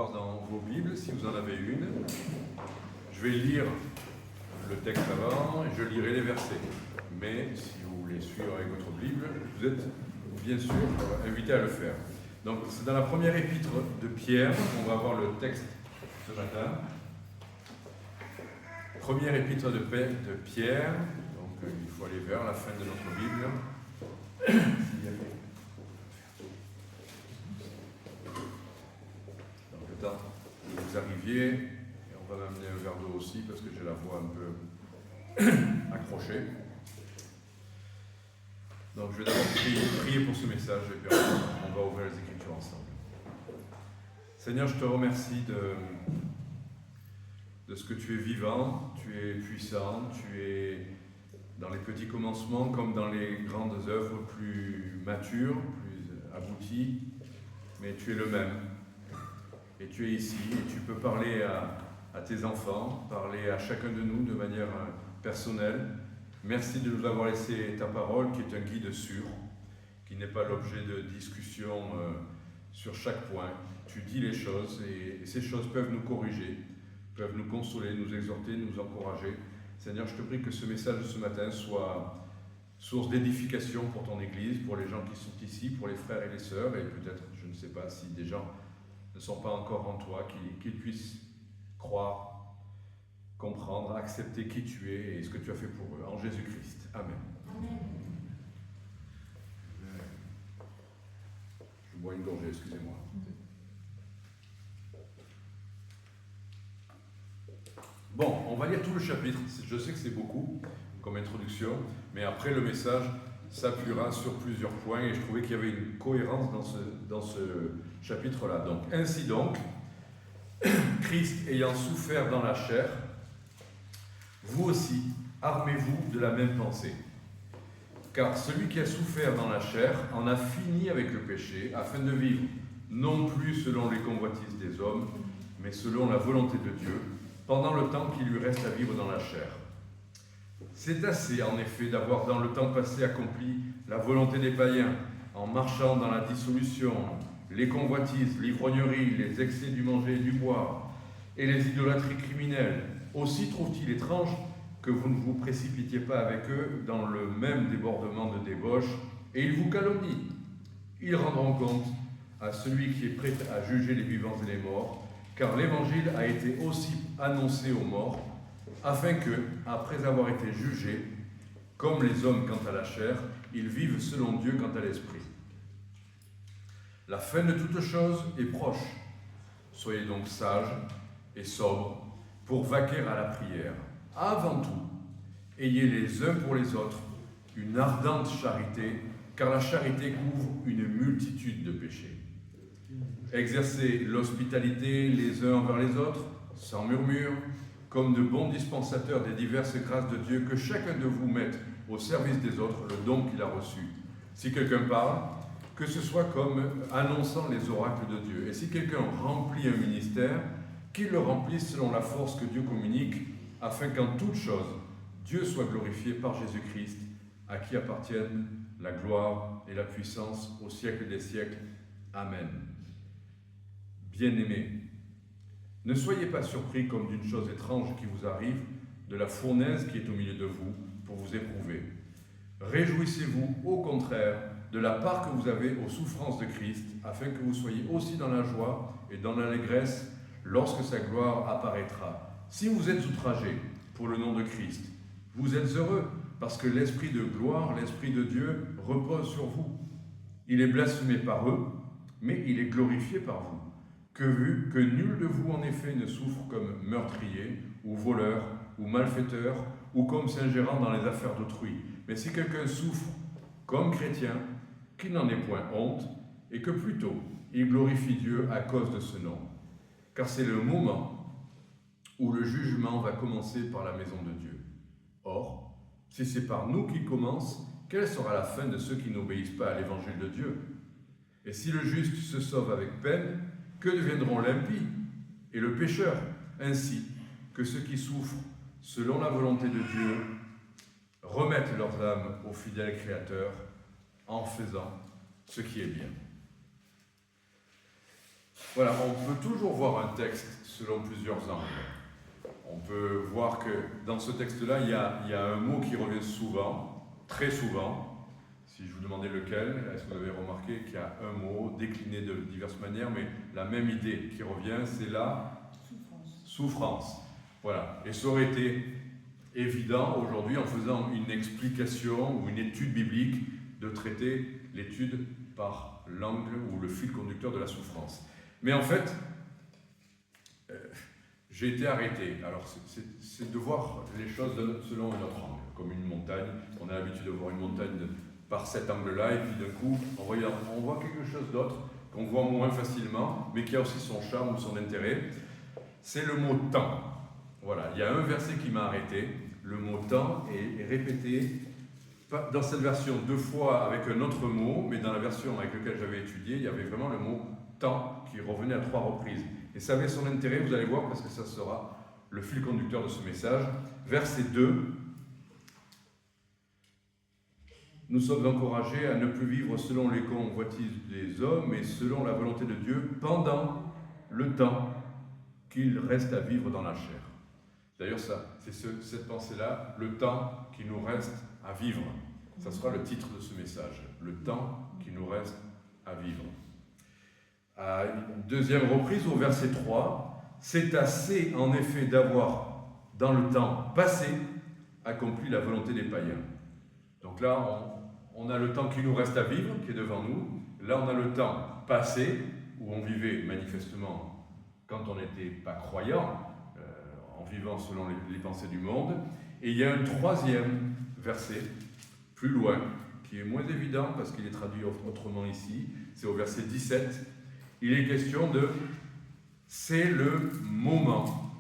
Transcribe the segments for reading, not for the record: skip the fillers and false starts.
voir dans vos Bibles, si vous en avez une. Je vais lire le texte avant et je lirai les versets. Mais si vous voulez suivre avec votre Bible, vous êtes bien sûr invité à le faire. Donc c'est dans la première épître de Pierre qu'on va voir le texte ce matin. Première épître de Pierre, donc il faut aller vers la fin de notre Bible. Donc le temps que vous arriviez, et on va m'amener un verre d'eau aussi parce que j'ai la voix un peu accrochée. Donc je vais d'abord prier pour ce message et puis on va ouvrir les Écritures ensemble. Seigneur, je te remercie de ce que tu es vivant, tu es puissant, tu es dans les petits commencements comme dans les grandes œuvres plus matures, plus abouties, mais tu es le même. Et tu es ici et tu peux parler à tes enfants, parler à chacun de nous de manière personnelle. Merci de nous avoir laissé ta parole qui est un guide sûr, qui n'est pas l'objet de discussion sur chaque point. Tu dis les choses et ces choses peuvent nous corriger, peuvent nous consoler, nous exhorter, nous encourager. Seigneur, je te prie que ce message de ce matin soit source d'édification pour ton Église, pour les gens qui sont ici, pour les frères et les sœurs, et peut-être, je ne sais pas, si des gens ne sont pas encore en toi, qu'ils puissent croire, comprendre, accepter qui tu es et ce que tu as fait pour eux. En Jésus-Christ. Amen. Amen. Je bois une gorgée, excusez-moi. Bon, on va lire tout le chapitre. Je sais que c'est beaucoup comme introduction, mais après le message s'appuiera sur plusieurs points et je trouvais qu'il y avait une cohérence dans ce chapitre-là. Donc, ainsi donc, Christ ayant souffert dans la chair, vous aussi, armez-vous de la même pensée. Car celui qui a souffert dans la chair en a fini avec le péché, afin de vivre non plus selon les convoitises des hommes, mais selon la volonté de Dieu, pendant le temps qu'il lui reste à vivre dans la chair. C'est assez, en effet, d'avoir dans le temps passé accompli la volonté des païens, en marchant dans la dissolution, les convoitises, l'ivrognerie, les excès du manger et du boire, et les idolâtries criminelles. Aussi trouve-t-il étrange que vous ne vous précipitiez pas avec eux dans le même débordement de débauche, et ils vous calomnient. Ils rendront compte à celui qui est prêt à juger les vivants et les morts, car l'Évangile a été aussi annoncé aux morts, afin que, après avoir été jugés, comme les hommes quant à la chair, ils vivent selon Dieu quant à l'esprit. La fin de toute chose est proche. Soyez donc sages et sobres, pour vaquer à la prière. Avant tout, ayez les uns pour les autres une ardente charité, car la charité couvre une multitude de péchés. Exercez l'hospitalité les uns envers les autres, sans murmure, comme de bons dispensateurs des diverses grâces de Dieu, que chacun de vous mette au service des autres le don qu'il a reçu. Si quelqu'un parle, que ce soit comme annonçant les oracles de Dieu. Et si quelqu'un remplit un ministère, qu'il le remplisse selon la force que Dieu communique, afin qu'en toute chose, Dieu soit glorifié par Jésus-Christ, à qui appartiennent la gloire et la puissance au siècle des siècles. Amen. Bien-aimés, ne soyez pas surpris comme d'une chose étrange qui vous arrive, de la fournaise qui est au milieu de vous, pour vous éprouver. Réjouissez-vous, au contraire, de la part que vous avez aux souffrances de Christ, afin que vous soyez aussi dans la joie et dans l'allégresse lorsque sa gloire apparaîtra. Si vous êtes outragés pour le nom de Christ, vous êtes heureux, parce que l'Esprit de gloire, l'Esprit de Dieu, repose sur vous. Il est blasphémé par eux, mais il est glorifié par vous. Que nul de vous, en effet, ne souffre comme meurtrier, ou voleur, ou malfaiteur, ou comme s'ingérant dans les affaires d'autrui. Mais si quelqu'un souffre comme chrétien, qu'il n'en ait point honte, et que plutôt il glorifie Dieu à cause de ce nom. Car c'est le moment où le jugement va commencer par la maison de Dieu. Or, si c'est par nous qu'il commence, quelle sera la fin de ceux qui n'obéissent pas à l'évangile de Dieu? Et si le juste se sauve avec peine, que deviendront l'impie et le pécheur, ainsi que ceux qui souffrent selon la volonté de Dieu remettent leurs âmes au fidèle Créateur en faisant ce qui est bien. voilà, on peut toujours voir un texte selon plusieurs angles. On peut voir que dans ce texte-là, il y a un mot qui revient souvent, très souvent. Si je vous demandais lequel, est-ce que vous avez remarqué qu'il y a un mot décliné de diverses manières, mais la même idée qui revient, c'est la souffrance. Voilà. Et ça aurait été évident aujourd'hui, en faisant une explication ou une étude biblique, de traiter l'étude par l'angle ou le fil conducteur de la souffrance. Mais en fait, j'ai été arrêté. Alors, c'est de voir les choses selon un autre angle, comme une montagne. On a l'habitude de voir une montagne par cet angle-là, et puis d'un coup, on voit quelque chose d'autre qu'on voit moins facilement, mais qui a aussi son charme ou son intérêt. C'est le mot « temps ». Voilà, il y a un verset qui m'a arrêté. Le mot « temps » est répété dans cette version 2 fois avec un autre mot, mais dans la version avec laquelle j'avais étudié, il y avait vraiment le mot « temps » qui revenait à 3 reprises. Et ça avait son intérêt, vous allez voir, parce que ça sera le fil conducteur de ce message. Verset 2. Nous sommes encouragés à ne plus vivre selon les convoitises des hommes, mais selon la volonté de Dieu, pendant le temps qu'il reste à vivre dans la chair. D'ailleurs, c'est cette pensée-là, le temps qui nous reste à vivre. Ça sera le titre de ce message, le temps qui nous reste à vivre. À une deuxième reprise, au verset 3, c'est assez en effet d'avoir, dans le temps passé, accompli la volonté des païens. Donc là, on a le temps qui nous reste à vivre, qui est devant nous. Là, on a le temps passé, où on vivait manifestement quand on n'était pas croyant, en vivant selon les pensées du monde. Et il y a un troisième verset, plus loin, qui est moins évident parce qu'il est traduit autrement ici. C'est au verset 17. Il est question de « c'est le moment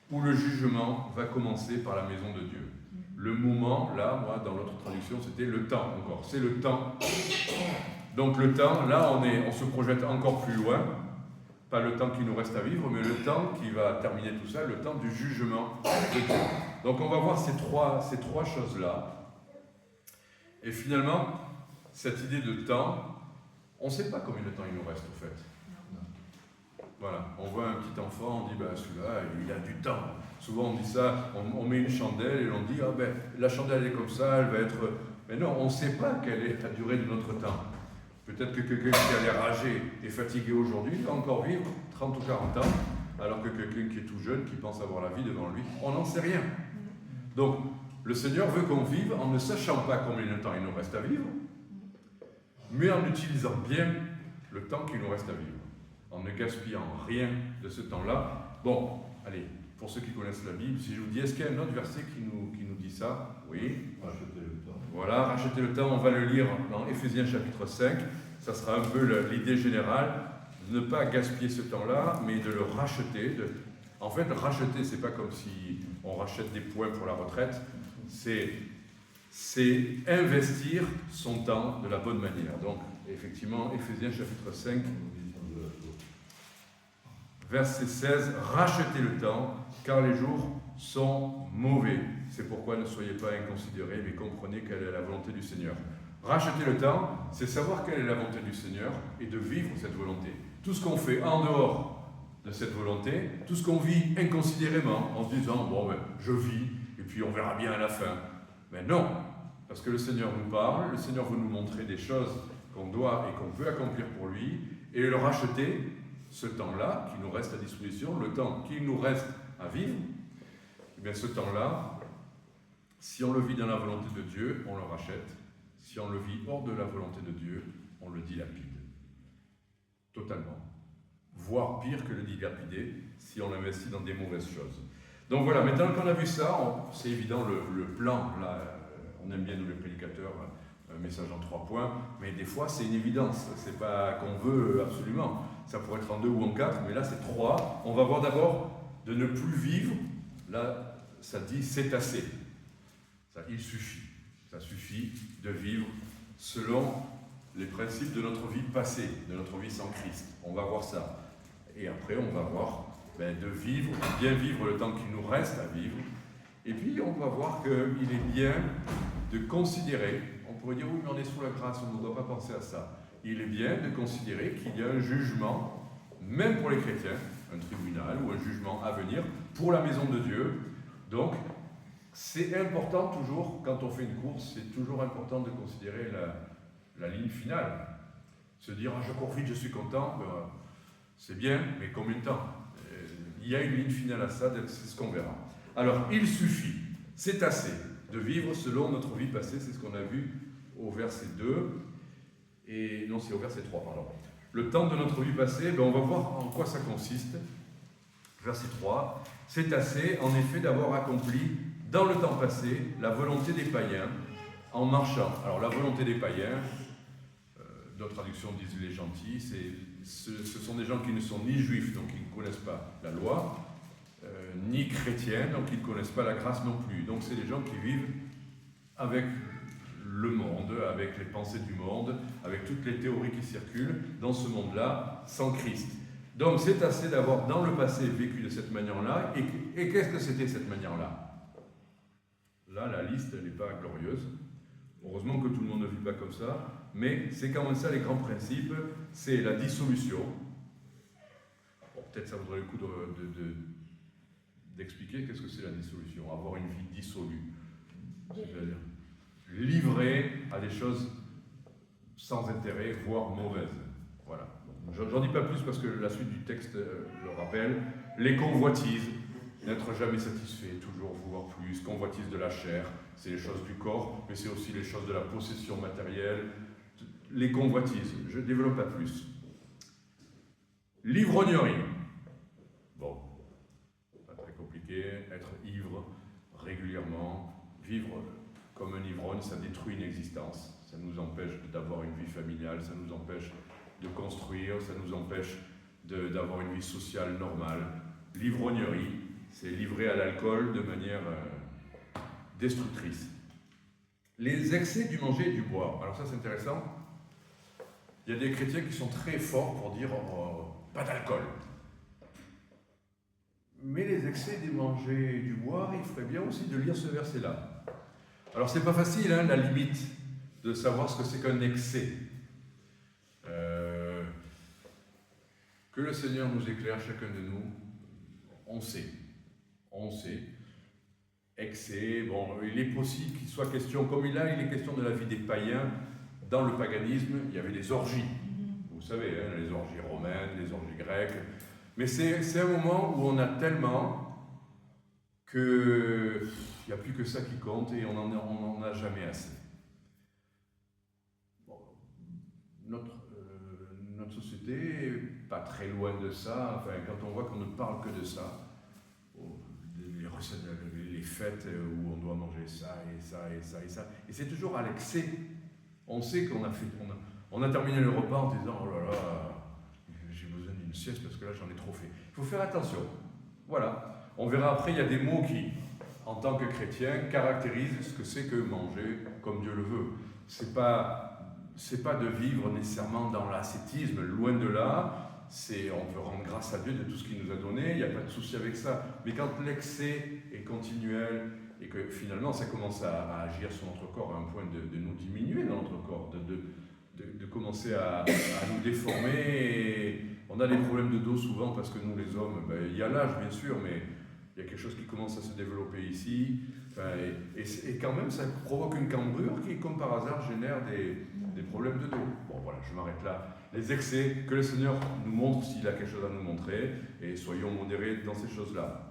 où le jugement va commencer par la maison de Dieu ». Le moment, là, moi, dans l'autre traduction, c'était le temps encore. C'est le temps. Donc le temps, là, on se projette encore plus loin. Pas le temps qui nous reste à vivre, mais le temps qui va terminer tout ça, le temps du jugement de Dieu. Donc on va voir ces trois choses-là. Et finalement, cette idée de temps, on ne sait pas combien de temps il nous reste, au fait. Voilà, on voit un petit enfant, on dit, celui-là, il a du temps. Souvent on dit ça, on met une chandelle et on dit, la chandelle est comme ça, elle va être... Mais non, on ne sait pas quelle est la durée de notre temps. Peut-être que quelqu'un qui a l'air âgé et fatigué aujourd'hui va encore vivre 30 ou 40 ans, alors que quelqu'un qui est tout jeune, qui pense avoir la vie devant lui, on n'en sait rien. Donc, le Seigneur veut qu'on vive en ne sachant pas combien de temps il nous reste à vivre, mais en utilisant bien le temps qu'il nous reste à vivre, en ne gaspillant rien de ce temps-là. Bon, allez, pour ceux qui connaissent la Bible, si je vous dis, est-ce qu'il y a un autre verset qui nous dit ça? Oui. Racheter le temps. Voilà, racheter le temps, on va le lire dans Éphésiens chapitre 5. Ça sera un peu l'idée générale, de ne pas gaspiller ce temps-là, mais de le racheter. En fait, racheter, c'est pas comme si on rachète des points pour la retraite, c'est investir son temps de la bonne manière. Donc, effectivement, Éphésiens chapitre 5, verset 16, rachetez le temps, car les jours sont mauvais. C'est pourquoi ne soyez pas inconsidérés, mais comprenez quelle est la volonté du Seigneur. Racheter le temps, c'est savoir quelle est la volonté du Seigneur et de vivre cette volonté. Tout ce qu'on fait en dehors de cette volonté, tout ce qu'on vit inconsidérément, en se disant, je vis, et puis on verra bien à la fin. Mais non, parce que le Seigneur nous parle, le Seigneur veut nous montrer des choses qu'on doit et qu'on peut accomplir pour lui, et le racheter, ce temps-là qui nous reste à disposition, le temps qu'il nous reste à vivre, eh bien ce temps-là, si on le vit dans la volonté de Dieu, on le rachète. Si on le vit hors de la volonté de Dieu, on le dilapide. Totalement. Voire pire que le dilapider, si on l'investit dans des mauvaises choses. Donc voilà, maintenant qu'on a vu ça, c'est évident le plan, là, on aime bien nous les prédicateurs, un message en 3 points, mais des fois c'est une évidence, c'est pas qu'on veut absolument, ça pourrait être en 2 ou en 4, mais là c'est 3. On va voir d'abord de ne plus vivre, là ça dit c'est assez, ça, il suffit, ça suffit de vivre selon les principes de notre vie passée, de notre vie sans Christ, on va voir ça, et après on va voir de vivre, bien vivre le temps qu'il nous reste à vivre, et puis on va voir qu'il est bien de considérer. On pourrait dire, oui, mais on est sous la grâce, on ne doit pas penser à ça. il est bien de considérer qu'il y a un jugement, même pour les chrétiens, un tribunal ou un jugement à venir pour la maison de Dieu. Donc, c'est important toujours, quand on fait une course, c'est toujours important de considérer la ligne finale. Se dire, je cours vite, je suis content, ben, c'est bien, mais combien de temps? Il y a une ligne finale à ça, c'est ce qu'on verra. Alors, il suffit, c'est assez, de vivre selon notre vie passée, c'est ce qu'on a vu au verset 2, et non, c'est au verset 3, pardon. Le temps de notre vie passée, ben, on va voir en quoi ça consiste. Verset 3, c'est assez, en effet, d'avoir accompli dans le temps passé la volonté des païens en marchant. Alors, la volonté des païens, d'autres traductions disent les gentils, ce sont des gens qui ne sont ni juifs, donc ils ne connaissent pas la loi, ni chrétiens, donc ils ne connaissent pas la grâce non plus. Donc c'est des gens qui vivent avec le monde, avec les pensées du monde, avec toutes les théories qui circulent dans ce monde-là, sans Christ. Donc c'est assez d'avoir dans le passé vécu de cette manière-là. Et qu'est-ce que c'était cette manière-là? Là, la liste, elle n'est pas glorieuse. Heureusement que tout le monde ne vit pas comme ça. Mais c'est quand même ça les grands principes, c'est la dissolution. Bon, peut-être ça vaudrait le coup d'expliquer qu'est-ce que c'est la dissolution, avoir une vie dissolue. C'est-à-dire livrée à des choses sans intérêt, voire mauvaises. Voilà. J'en dis pas plus parce que la suite du texte le rappelle. Les convoitises, n'être jamais satisfait, toujours vouloir plus, convoitise de la chair, c'est les choses du corps, mais c'est aussi les choses de la possession matérielle. Les convoitises, je ne développe pas plus. L'ivrognerie. Bon, pas très compliqué. Être ivre régulièrement, vivre comme un ivrogne, ça détruit une existence. Ça nous empêche d'avoir une vie familiale, ça nous empêche de construire, ça nous empêche d'avoir une vie sociale normale. L'ivrognerie, c'est livré à l'alcool de manière destructrice. Les excès du manger et du boire. Alors ça, c'est intéressant. Il y a des chrétiens qui sont très forts pour dire pas d'alcool. Mais les excès du manger et du boire, il ferait bien aussi de lire ce verset-là. Alors c'est pas facile, hein, la limite, de savoir ce que c'est qu'un excès. Que le Seigneur nous éclaire, chacun de nous, on sait. Excès, bon, il est possible qu'il soit question, comme il est question de la vie des païens. Dans le paganisme, il y avait des orgies. Vous savez, hein, les orgies romaines, les orgies grecques. Mais c'est un moment où on a tellement qu'il n'y a plus que ça qui compte et on n'en a jamais assez. Bon, notre société n'est pas très loin de ça. Enfin, quand on voit qu'on ne parle que de ça, les recettes, les fêtes où on doit manger ça et ça et ça et ça. Et c'est toujours à l'excès. On sait qu'on a terminé le repas en disant « Oh là là, j'ai besoin d'une sieste parce que là j'en ai trop fait ». Il faut faire attention. Voilà. On verra après, il y a des mots qui, en tant que chrétien, caractérisent ce que c'est que manger comme Dieu le veut. C'est pas de vivre nécessairement dans l'ascétisme, loin de là. On peut rendre grâce à Dieu de tout ce qu'il nous a donné, il n'y a pas de souci avec ça. Mais quand l'excès est continuel, et que finalement ça commence à agir sur notre corps à un point de nous diminuer dans notre corps, de commencer à nous déformer. Et on a des problèmes de dos souvent parce que nous les hommes, il y a l'âge bien sûr, mais il y a quelque chose qui commence à se développer ici. Et quand même ça provoque une cambrure qui, comme par hasard, génère des problèmes de dos. Bon voilà, je m'arrête là. Les excès, que le Seigneur nous montre s'il a quelque chose à nous montrer, et soyons modérés dans ces choses-là.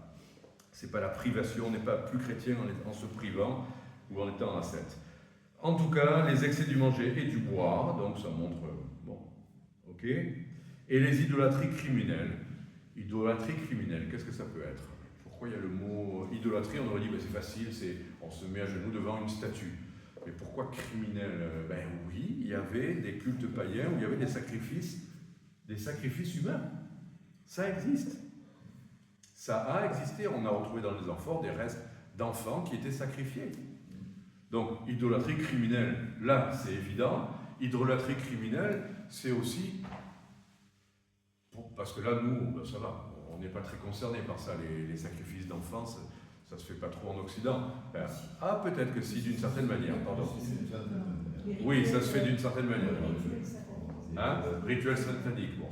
C'est pas la privation, on n'est pas plus chrétien en se privant ou en étant ascète. En tout cas, les excès du manger et du boire, donc ça montre, bon, ok. Et les idolâtries criminelles. Idolâtrie criminelle, qu'est-ce que ça peut être? Pourquoi il y a le mot idolâtrie? On aurait dit, c'est facile, on se met à genoux devant une statue. Mais pourquoi criminel? Oui, il y avait des cultes païens où il y avait des sacrifices humains. Ça existe. Ça a existé, on a retrouvé dans les amphores des restes d'enfants qui étaient sacrifiés. Donc, idolâtrie criminelle, là, c'est évident. Idolâtrie criminelle, c'est aussi... Parce que là, nous, ça va, on n'est pas très concernés par ça, les sacrifices d'enfants, ça se fait pas trop en Occident. Peut-être que si, d'une certaine manière, pardon. Oui, ça se fait d'une certaine manière. Hein? Rituel satanique, bon.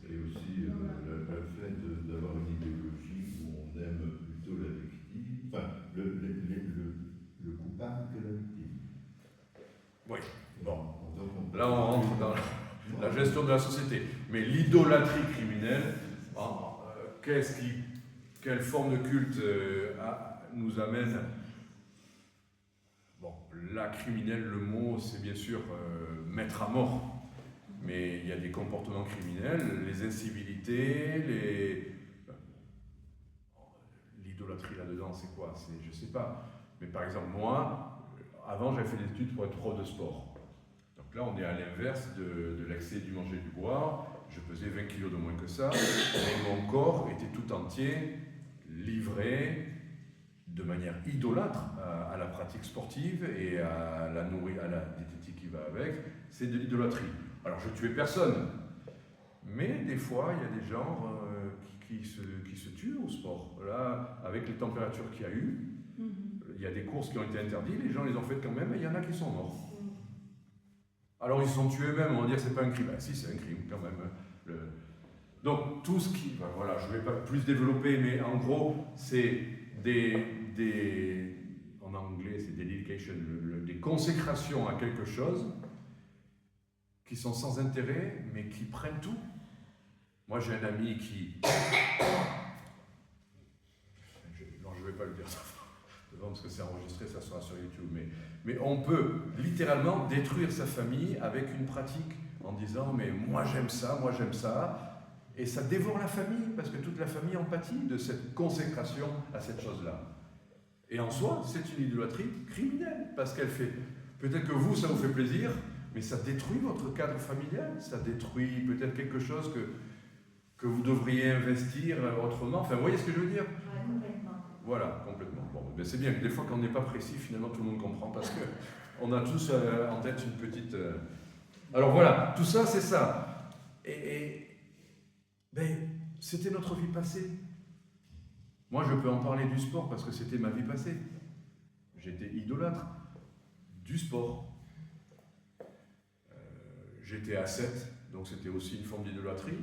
Et aussi le fait d'avoir une idéologie où on aime plutôt la victime, enfin le coupable que la victime. Oui, bon. Là, on rentre dans la gestion de la société. Mais l'idolâtrie criminelle, quelle forme de culte nous amène? Bon, la criminelle, le mot, c'est bien sûr mettre à mort. Mais il y a des comportements criminels, les incivilités, l'idolâtrie là-dedans, c'est quoi? Je sais pas. Mais par exemple, moi, avant, j'avais fait des études pour être prof de sport. Donc là, on est à l'inverse de l'excès du manger et du boire. Je pesais 20 kilos de moins que ça. Et mon corps était tout entier livré de manière idolâtre à la pratique sportive et à la diététique qui va avec. C'est de l'idolâtrie. Alors, je tuais personne. Mais des fois, il y a des gens qui se tuent au sport. Là, avec les températures qu'il y a eu, il y a des courses qui ont été interdites, les gens les ont faites quand même, et il y en a qui sont morts. Alors ils se sont tués eux-mêmes, on va dire c'est pas un crime. Ben, si, c'est un crime quand même. Donc tout ce qui... Ben, voilà, je ne vais pas plus développer, mais en gros, c'est en anglais, c'est dedication, des consécrations à quelque chose qui sont sans intérêt, mais qui prennent tout. Moi, j'ai un ami qui... Non, je ne vais pas le dire devant parce que c'est enregistré, ça sera sur YouTube. Mais on peut littéralement détruire sa famille avec une pratique en disant « mais moi j'aime ça ». Et ça dévore la famille, parce que toute la famille en pâtit de cette consécration à cette chose-là. Et en soi, c'est une idolâtrie criminelle, parce qu'elle fait... Peut-être que vous, ça vous fait plaisir, mais ça détruit votre cadre familial, ça détruit peut-être quelque chose que vous devriez investir autrement. Enfin, vous voyez ce que je veux dire? Ouais, complètement. Voilà, complètement. Bon, ben c'est bien, des fois quand on n'est pas précis, finalement tout le monde comprend, parce qu'on a tous en tête une petite... Alors voilà, tout ça, c'est ça. Ben, c'était notre vie passée. Moi, je peux en parler du sport, parce que c'était ma vie passée. J'étais idolâtre du sport. J'étais ascète, donc c'était aussi une forme d'idolâtrie.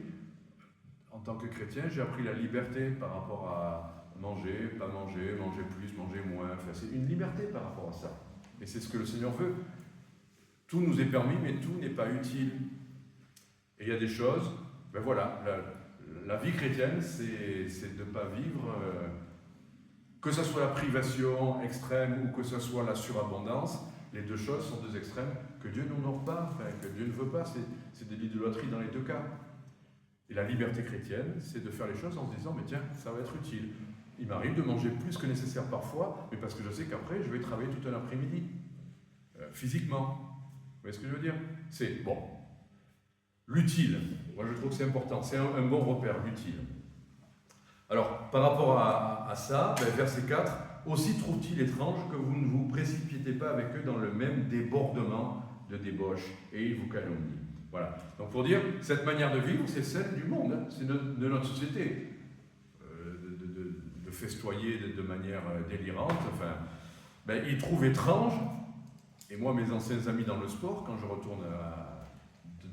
En tant que chrétien, j'ai appris la liberté par rapport à manger, pas manger, manger plus, manger moins. Enfin, c'est une liberté par rapport à ça. Et c'est ce que le Seigneur veut. Tout nous est permis, mais tout n'est pas utile. Et il y a des choses, ben voilà, la vie chrétienne, c'est de ne pas vivre, que ce soit la privation extrême ou que ce soit la surabondance. Les deux choses sont deux extrêmes que Dieu n'honore pas, enfin, que Dieu ne veut pas. C'est de l'idolâtrie dans les deux cas. Et la liberté chrétienne, c'est de faire les choses en se disant, mais tiens, ça va être utile. Il m'arrive de manger plus que nécessaire parfois, mais parce que je sais qu'après, je vais travailler tout un après-midi, physiquement. Vous voyez ce que je veux dire? C'est, bon, l'utile. Moi, je trouve que c'est important. C'est un bon repère, l'utile. Alors, par rapport à ça, ben, verset 4, « Aussi trouve-t-il étrange que vous ne vous précipitez pas avec eux dans le même débordement de débauche, et ils vous calomnient. » Voilà. Donc pour dire, cette manière de vivre, c'est celle du monde, hein. C'est de notre société. De festoyer de manière délirante. Enfin, ben, ils trouvent étrange, et moi, mes anciens amis dans le sport, quand je retourne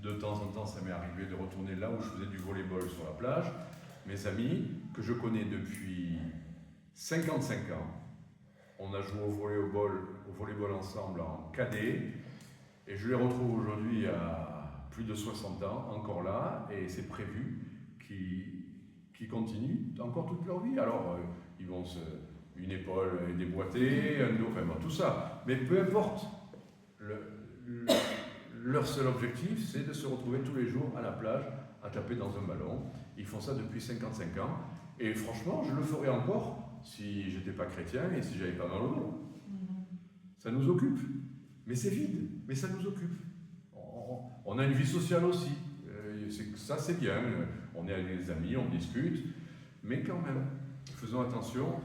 de temps en temps, ça m'est arrivé de retourner là où je faisais du volleyball sur la plage, mes amis, que je connais depuis 55 ans, on a joué au volleyball ensemble en cadet, et je les retrouve aujourd'hui à plus de 60 ans, encore là, et c'est prévu qu'ils continuent encore toute leur vie. Alors, ils vont une épaule déboîtée, un dos, enfin bon, tout ça. Mais peu importe, leur seul objectif, c'est de se retrouver tous les jours à la plage, à taper dans un ballon. Ils font ça depuis 55 ans, et franchement, je le ferais encore si j'étais pas chrétien et si j'avais pas mal au dos. Ça nous occupe, mais c'est vide, mais ça nous occupe. On a une vie sociale aussi, ça c'est bien, on est avec des amis, on discute, mais quand même, faisons attention.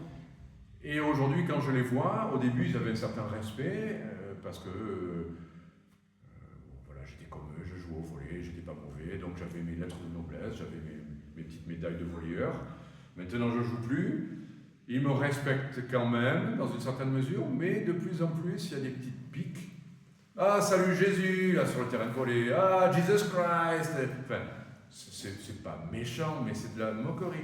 Et aujourd'hui, quand je les vois, au début ils avaient un certain respect, parce que voilà, j'étais comme eux, je jouais au volley, j'étais pas mauvais, donc j'avais mes lettres de noblesse, j'avais mes petites médailles de volleyeur. Maintenant je joue plus, ils me respectent quand même, dans une certaine mesure, mais de plus en plus il y a des petites piques Ah, salut Jésus, là sur le terrain de volley. Ah, Jesus Christ. Enfin, c'est pas méchant, mais c'est de la moquerie.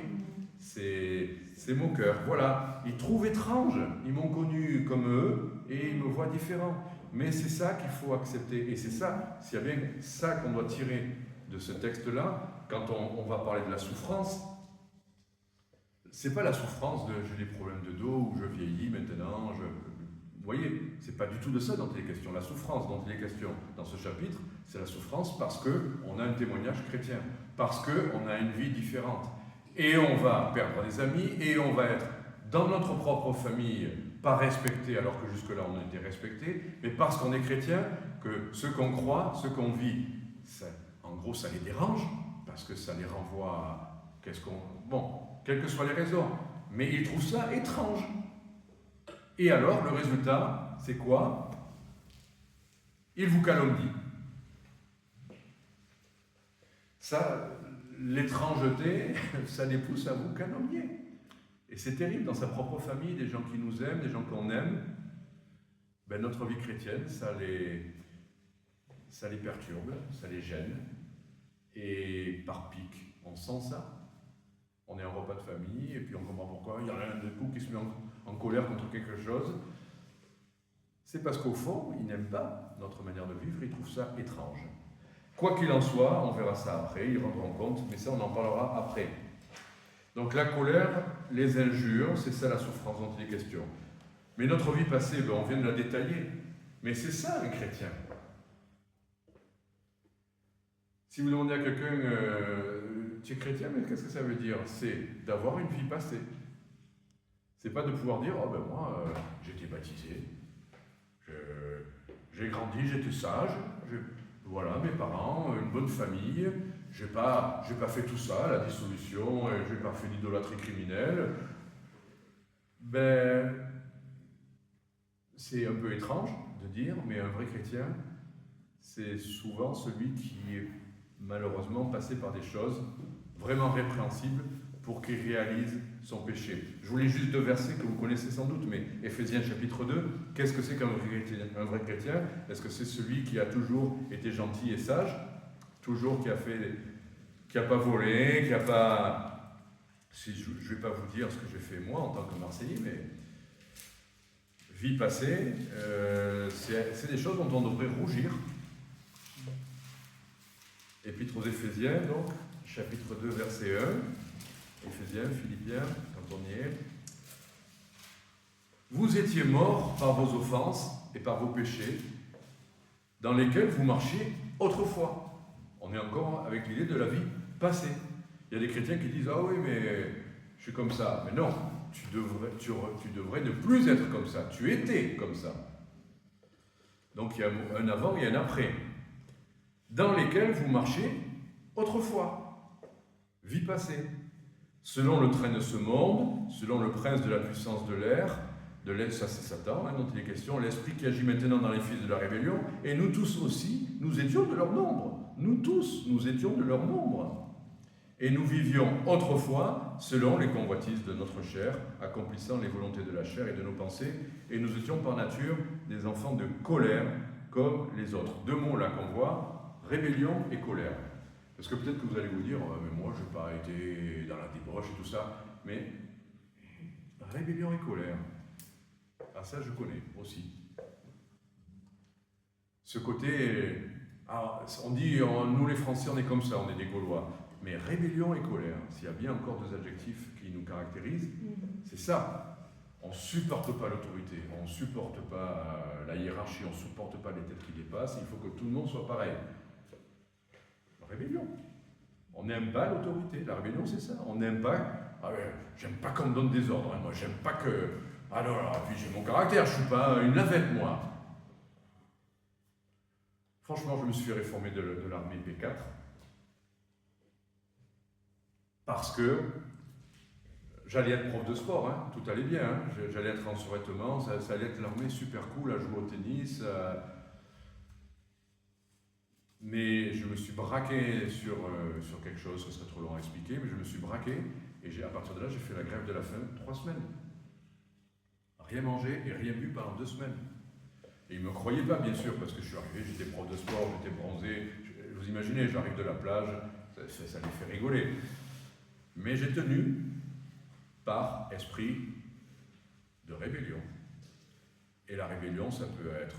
C'est moqueur. Voilà. Ils trouvent étrange. Ils m'ont connu comme eux et ils me voient différent. Mais c'est ça qu'il faut accepter. Et c'est ça, s'il y a bien ça qu'on doit tirer de ce texte-là, quand on va parler de la souffrance, c'est pas la souffrance de j'ai des problèmes de dos ou je vieillis maintenant. Vous voyez, c'est pas du tout de ça dont il est question. La souffrance dont il est question dans ce chapitre, c'est la souffrance parce qu'on a un témoignage chrétien, parce qu'on a une vie différente. Et on va perdre des amis, et on va être dans notre propre famille pas respecté alors que jusque-là on était respecté, mais parce qu'on est chrétien, que ce qu'on croit, ce qu'on vit, ça, en gros ça les dérange, parce que ça les renvoie à bon, quelles que soient les raisons, mais ils trouvent ça étrange. Et alors, le résultat, c'est quoi? Ils vous calomnient. Ça, l'étrangeté, ça les pousse à vous calomnier. Et c'est terrible, dans sa propre famille, des gens qui nous aiment, des gens qu'on aime, ben notre vie chrétienne, ça les perturbe, ça les gêne. Et par pic, on sent ça. On est en repas de famille, et puis on comprend pourquoi. Il y en a un de coup qui se met en colère contre quelque chose. C'est parce qu'au fond, ils n'aiment pas notre manière de vivre, ils trouvent ça étrange. Quoi qu'il en soit, on verra ça après, ils rendront compte, mais ça on en parlera après. Donc la colère, les injures, c'est ça la souffrance dont il est question. Mais notre vie passée, on vient de la détailler. Mais c'est ça les chrétiens. Si vous demandez à quelqu'un, tu es chrétien, mais qu'est-ce que ça veut dire? C'est d'avoir une vie passée. C'est pas de pouvoir dire, oh ben moi, j'ai été baptisé, j'ai grandi, j'étais sage, voilà, mes parents, une bonne famille, j'ai pas fait tout ça, la dissolution, j'ai pas fait l'idolâtrie criminelle. Ben, c'est un peu étrange de dire, mais un vrai chrétien, c'est souvent celui qui est malheureusement passé par des choses vraiment répréhensibles pour qu'il réalise son péché. Je vous lis juste 2 versets que vous connaissez sans doute, mais Éphésiens chapitre 2, qu'est-ce que c'est qu'un vrai chrétien? Est-ce que c'est celui qui a toujours été gentil et sage, toujours qui a pas volé, qui a pas... Je ne vais pas vous dire ce que j'ai fait moi en tant que Marseillais, mais vie passée, c'est des choses dont on devrait rougir. Épître aux Éphésiens, donc, chapitre 2, verset 1. Éphésiens, Philippiens, quand on y est. Vous étiez morts par vos offenses et par vos péchés, dans lesquels vous marchiez autrefois. On est encore avec l'idée de la vie passée. Il y a des chrétiens qui disent « Ah oui, mais je suis comme ça. » Mais non, tu devrais ne plus être comme ça. Tu étais comme ça. Donc il y a un avant et un après. Dans lesquels vous marchez autrefois. Vie passée. Selon le train de ce monde, selon le prince de la puissance de l'air, ça c'est Satan, dont il est question, l'esprit qui agit maintenant dans les fils de la rébellion, et nous tous aussi, nous étions de leur nombre. Nous tous, nous étions de leur nombre. Et nous vivions autrefois selon les convoitises de notre chair, accomplissant les volontés de la chair et de nos pensées, et nous étions par nature des enfants de colère comme les autres. 2 mots là qu'on voit, rébellion et colère. Parce que peut-être que vous allez vous dire, mais moi je n'ai pas été dans la débauche et tout ça, mais rébellion et colère, ah ça je connais aussi. Ce côté, on dit, nous les Français on est comme ça, on est des Gaulois, mais rébellion et colère, s'il y a bien encore 2 adjectifs qui nous caractérisent, c'est ça. On ne supporte pas l'autorité, on ne supporte pas la hiérarchie, on ne supporte pas les têtes qui dépassent, il faut que tout le monde soit pareil. Rébellion. On n'aime pas l'autorité. La rébellion, c'est ça. On n'aime pas. Ah ouais, j'aime pas qu'on me donne des ordres. Hein. Moi, j'aime pas que. Alors, puis j'ai mon caractère, je suis pas une lavette, moi. Franchement, je me suis réformé de l'armée P4 parce que j'allais être prof de sport, hein. Tout allait bien. Hein. J'allais être en survêtement, ça allait être l'armée super cool à jouer au tennis. Mais je me suis braqué sur quelque chose, ce serait trop long à expliquer, mais je me suis braqué et à partir de là, j'ai fait la grève de la faim 3 semaines. Rien mangé et rien bu pendant 2 semaines. Et ils ne me croyaient pas, bien sûr, parce que je suis arrivé, j'étais prof de sport, j'étais bronzé. Vous imaginez, j'arrive de la plage, ça les fait rigoler. Mais j'ai tenu par esprit de rébellion. Et la rébellion, ça peut être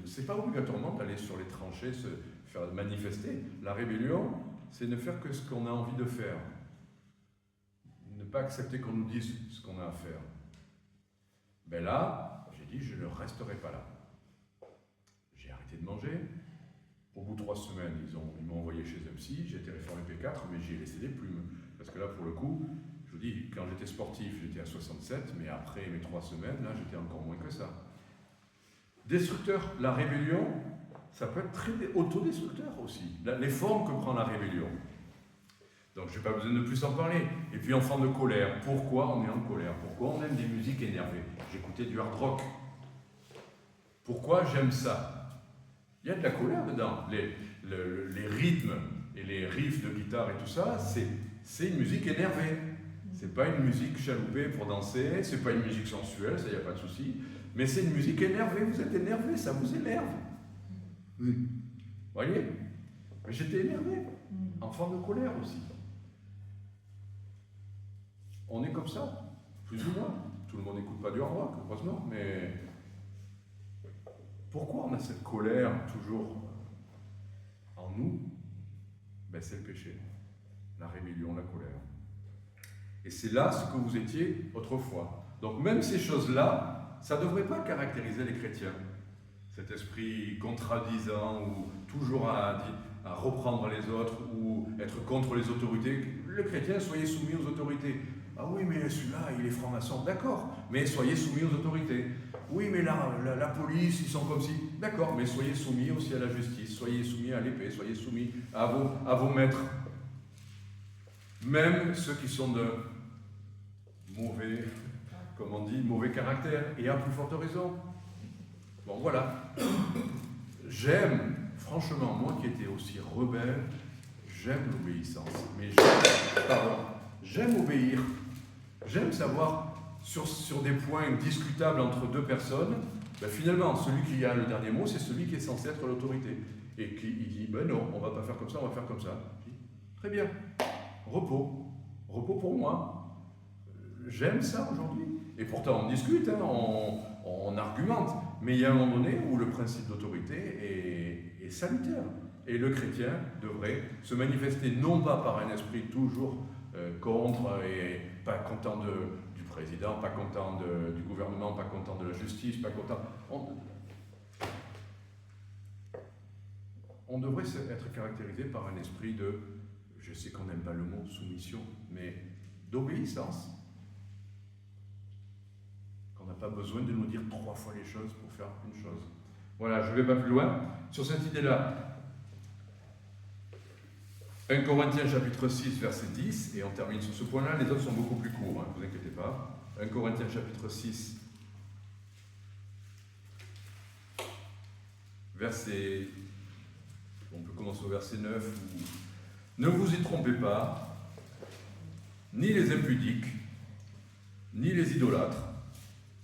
c'est pas obligatoirement d'aller sur les tranchées se faire manifester. La rébellion, c'est ne faire que ce qu'on a envie de faire. Ne pas accepter qu'on nous dise ce qu'on a à faire. Ben là, j'ai dit, je ne resterai pas là. J'ai arrêté de manger. Au bout de 3 semaines, ils m'ont envoyé chez un psy. J'ai été réformé P4, mais j'ai laissé des plumes. Parce que là, pour le coup, je vous dis, quand j'étais sportif, j'étais à 67, mais après mes 3 semaines, là, j'étais encore moins que ça. Destructeur, la rébellion, ça peut être très autodestructeur aussi. Les formes que prend la rébellion. Donc, je n'ai pas besoin de plus en parler. Et puis, enfant de colère. Pourquoi on est en colère? Pourquoi on aime des musiques énervées? J'écoutais du hard rock. Pourquoi j'aime ça? Il y a de la colère dedans. Les rythmes et les riffs de guitare et tout ça, c'est une musique énervée. C'est pas une musique chaloupée pour danser, c'est pas une musique sensuelle, ça y a pas de souci. Mais c'est une musique énervée, vous êtes énervé, ça vous énerve. Oui. Voyez? Mais j'étais énervé, enfant de colère aussi. On est comme ça, plus ou moins. Tout le monde n'écoute pas du hard rock, heureusement, mais pourquoi on a cette colère toujours en nous? Ben, c'est le péché, la rébellion, la colère. Et c'est là ce que vous étiez autrefois. Donc même ces choses-là, ça ne devrait pas caractériser les chrétiens. Cet esprit contradisant ou toujours à reprendre les autres ou être contre les autorités. Le chrétien, soyez soumis aux autorités. Ah oui, mais celui-là, il est franc-maçon. D'accord, mais soyez soumis aux autorités. Oui, mais la police, ils sont comme si. D'accord, mais soyez soumis aussi à la justice, soyez soumis à l'épée, soyez soumis à vos maîtres. Même ceux qui sont de mauvais, comme on dit, mauvais caractère, et à plus forte raison. Bon, voilà. J'aime, franchement, moi qui étais aussi rebelle, j'aime l'obéissance. Mais j'aime obéir. J'aime savoir, sur des points discutables entre deux personnes, ben finalement, celui qui a le dernier mot, c'est celui qui est censé être l'autorité. Et qui dit, ben non, on ne va pas faire comme ça, on va faire comme ça. Très bien. Repos. Repos pour moi. J'aime ça aujourd'hui. Et pourtant, on discute, hein, on argumente. Mais il y a un moment donné où le principe d'autorité est salutaire. Et le chrétien devrait se manifester non pas par un esprit toujours contre et pas content du président, pas content du gouvernement, pas content de la justice, pas content. On devrait être caractérisé par un esprit de, je sais qu'on n'aime pas le mot soumission, mais d'obéissance. On n'a pas besoin de nous dire 3 fois les choses pour faire une chose. Voilà, je ne vais pas plus loin. Sur cette idée-là, 1 Corinthiens chapitre 6, verset 10, et on termine sur ce point-là. Les autres sont beaucoup plus courts, ne vous inquiétez pas. 1 Corinthiens chapitre 6, verset... On peut commencer au verset 9. Ne vous y trompez pas, ni les impudiques, ni les idolâtres,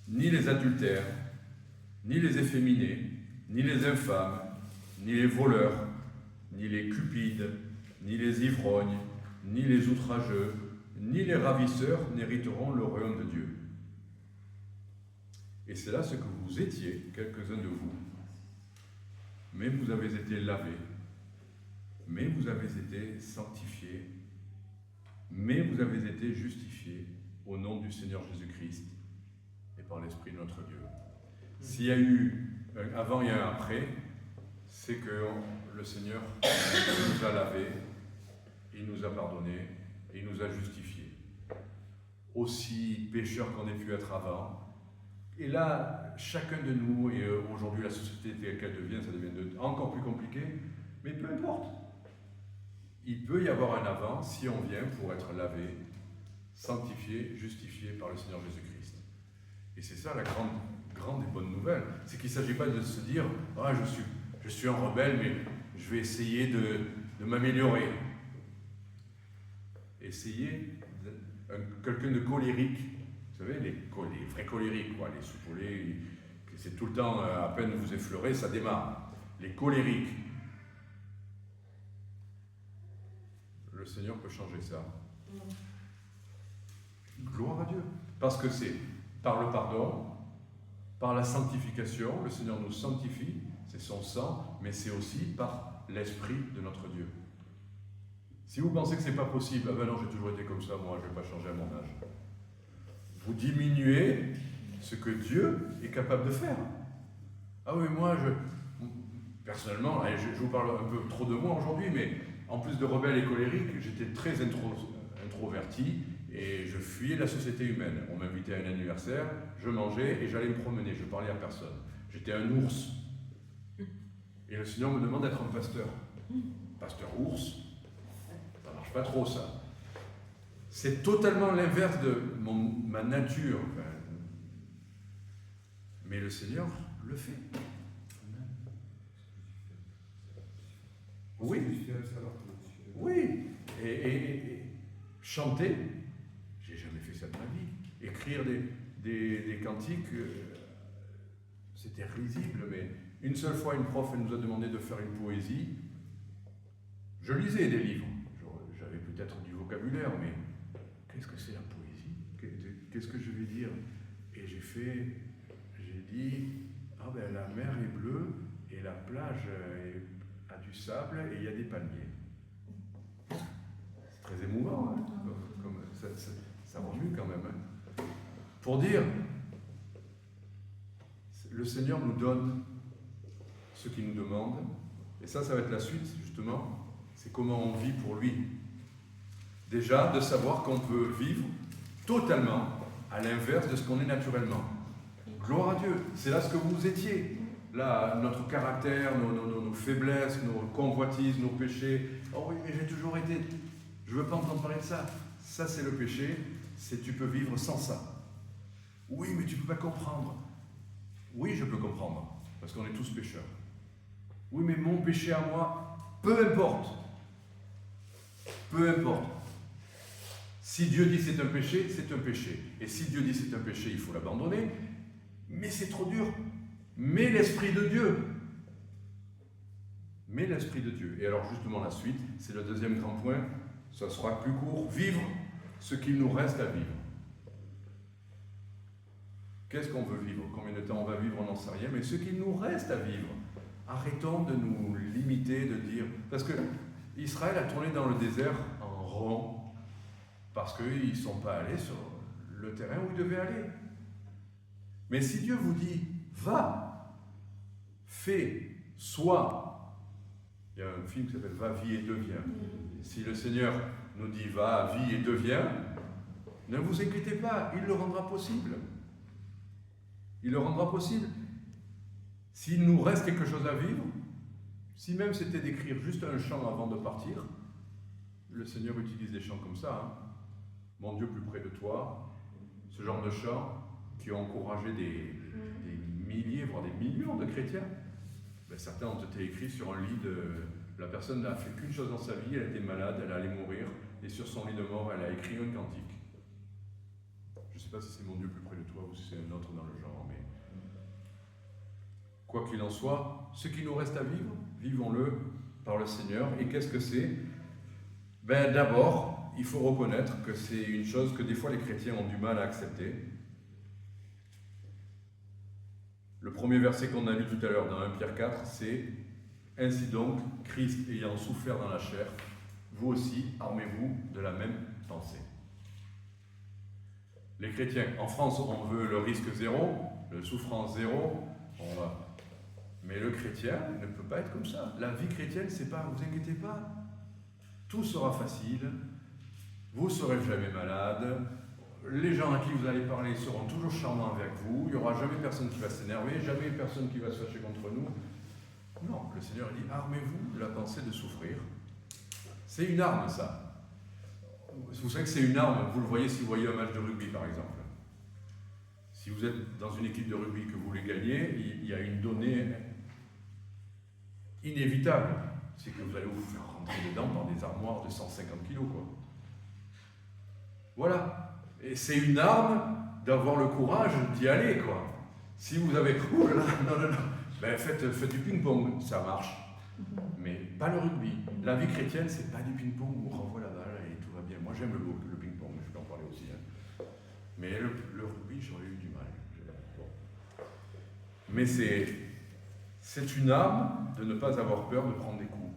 ni les adultères, ni les efféminés, ni les infâmes, ni les voleurs, ni les cupides, ni les ivrognes, ni les outrageux, ni les ravisseurs n'hériteront le royaume de Dieu. Et c'est là ce que vous étiez, quelques-uns de vous. Mais vous avez été lavés, mais vous avez été sanctifiés, mais vous avez été justifiés au nom du Seigneur Jésus-Christ et par l'Esprit de notre Dieu. S'il y a eu un avant et un après, c'est que le Seigneur nous a lavés, il nous a pardonnés et il nous a justifiés. Aussi pécheurs qu'on ait pu être avant. Et là, chacun de nous, et aujourd'hui la société telle qu'elle devient, ça devient encore plus compliqué, mais peu importe. Il peut y avoir un avant si on vient pour être lavé, sanctifié, justifié par le Seigneur Jésus-Christ. Et c'est ça la grande et bonne nouvelle. C'est qu'il ne s'agit pas de se dire « Ah, je suis un rebelle, mais je vais essayer de m'améliorer. » Essayez, quelqu'un de colérique, vous savez, les vrais colériques, quoi, les soupolés, c'est tout le temps, à peine vous effleurez, ça démarre. Les colériques. Le Seigneur peut changer ça. Gloire à Dieu. Parce que c'est par le pardon, par la sanctification, le Seigneur nous sanctifie, c'est son sang, mais c'est aussi par l'Esprit de notre Dieu. Si vous pensez que c'est pas possible, ah ben non, j'ai toujours été comme ça, moi, je ne vais pas changer à mon âge. Vous diminuez ce que Dieu est capable de faire. Ah oui, moi, personnellement, je vous parle un peu trop de moi aujourd'hui, mais en plus de rebelle et colérique, j'étais très introverti et je fuyais la société humaine. On m'invitait à un anniversaire, je mangeais et j'allais me promener, je parlais à personne. J'étais un ours. Et le Seigneur me demande d'être un pasteur. Pasteur ours, ça marche pas trop ça. C'est totalement l'inverse de ma nature. Enfin, mais le Seigneur le fait. Oui. Oui. Et chanter, j'ai jamais fait ça de ma vie. Écrire des cantiques, c'était risible, mais une seule fois, une prof, elle nous a demandé de faire une poésie. Je lisais des livres. J'avais peut-être du vocabulaire, mais qu'est-ce que c'est la poésie? Qu'est-ce que je vais dire? Et j'ai dit, ah ben la mer est bleue et la plage a du sable et il y a des palmiers. C'est très émouvant, hein, comme ça remue quand même. Hein. Pour dire, le Seigneur nous donne ce qu'il nous demande, et ça va être la suite justement, c'est comment on vit pour lui. Déjà, de savoir qu'on peut vivre totalement à l'inverse de ce qu'on est naturellement. Gloire à Dieu, c'est là ce que vous étiez. Là, notre caractère, nos faiblesses, nos convoitises, nos péchés. Oh oui, mais j'ai toujours été. Je ne veux pas entendre parler de ça. Ça, c'est le péché. C'est tu peux vivre sans ça. Oui, mais tu ne peux pas comprendre. Oui, je peux comprendre, parce qu'on est tous pécheurs. Oui, mais mon péché à moi, peu importe. Peu importe. Si Dieu dit c'est un péché, c'est un péché. Et si Dieu dit c'est un péché, il faut l'abandonner. Mais c'est trop dur. Mais l'Esprit de Dieu. Mais l'Esprit de Dieu. Et alors justement la suite, c'est le deuxième grand point. Ça sera plus court. Vivre ce qu'il nous reste à vivre. Qu'est-ce qu'on veut vivre? Combien de temps on va vivre? On n'en sait rien. Mais ce qu'il nous reste à vivre. Arrêtons de nous limiter, de dire... Parce que Israël a tourné dans le désert en rond. Parce qu'ils ne sont pas allés sur le terrain où ils devaient aller. Mais si Dieu vous dit, va, fais, sois, il y a un film qui s'appelle Va, vis et deviens. Si le Seigneur nous dit, va, vis et deviens, ne vous inquiétez pas, il le rendra possible. Il le rendra possible. S'il nous reste quelque chose à vivre, si même c'était d'écrire juste un chant avant de partir, le Seigneur utilise des chants comme ça, hein. Mon Dieu plus près de toi, ce genre de chants qui ont encouragé des milliers, voire des millions de chrétiens. Ben, certains ont été écrits sur un lit de... La personne n'a fait qu'une chose dans sa vie, elle était malade, elle allait mourir, et sur son lit de mort, elle a écrit un cantique. Je ne sais pas si c'est Mon Dieu plus près de toi ou si c'est un autre dans le genre, mais... Quoi qu'il en soit, ce qui nous reste à vivre, vivons-le par le Seigneur. Et qu'est-ce que c'est? Ben, d'abord, il faut reconnaître que c'est une chose que des fois les chrétiens ont du mal à accepter. Le premier verset qu'on a lu tout à l'heure dans 1 Pierre 4, c'est « Ainsi donc, Christ ayant souffert dans la chair, vous aussi armez-vous de la même pensée. » Les chrétiens, en France, on veut le risque zéro, le souffrance zéro, mais le chrétien ne peut pas être comme ça. La vie chrétienne, c'est pas, vous inquiétez pas, tout sera facile, vous ne serez jamais malade, les gens à qui vous allez parler seront toujours charmants avec vous, il n'y aura jamais personne qui va s'énerver, jamais personne qui va se fâcher contre nous. Non, le Seigneur dit, armez-vous de la pensée de souffrir. C'est une arme, ça. Vous savez que c'est une arme, vous le voyez si vous voyez un match de rugby, par exemple. Si vous êtes dans une équipe de rugby que vous voulez gagner, il y a une donnée inévitable, c'est que vous allez vous faire rentrer dedans par des armoires de 150 kilos, quoi. Voilà. Et c'est une arme d'avoir le courage d'y aller, quoi. Si vous avez... Ouh là là, non. Ben, faites du ping-pong, ça marche. Mais pas le rugby. La vie chrétienne, c'est pas du ping-pong où on renvoie la balle et tout va bien. Moi, j'aime le ping-pong, je peux en parler aussi. Hein. Mais le rugby, j'aurais eu du mal. Bon. Mais c'est une âme de ne pas avoir peur de prendre des coups.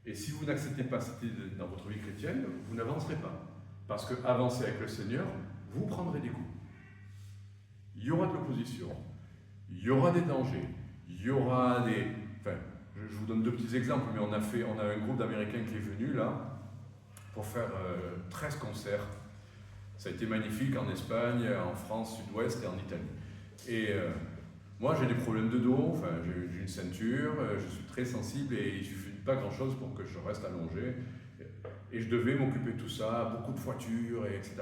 Et si vous n'acceptez pas cette idée dans votre vie chrétienne, vous n'avancerez pas. Parce que avancer avec le Seigneur, vous prendrez des coups. Il y aura de l'opposition, il y aura des dangers, il y aura des... Enfin, je vous donne 2 petits exemples, mais on a un groupe d'Américains qui est venu là pour faire 13 concerts. Ça a été magnifique en Espagne, en France, Sud-Ouest et en Italie. Et moi j'ai des problèmes de dos, enfin, j'ai une ceinture, je suis très sensible et il suffit de pas grand-chose pour que je reste allongé. Et je devais m'occuper de tout ça, beaucoup de voitures, etc.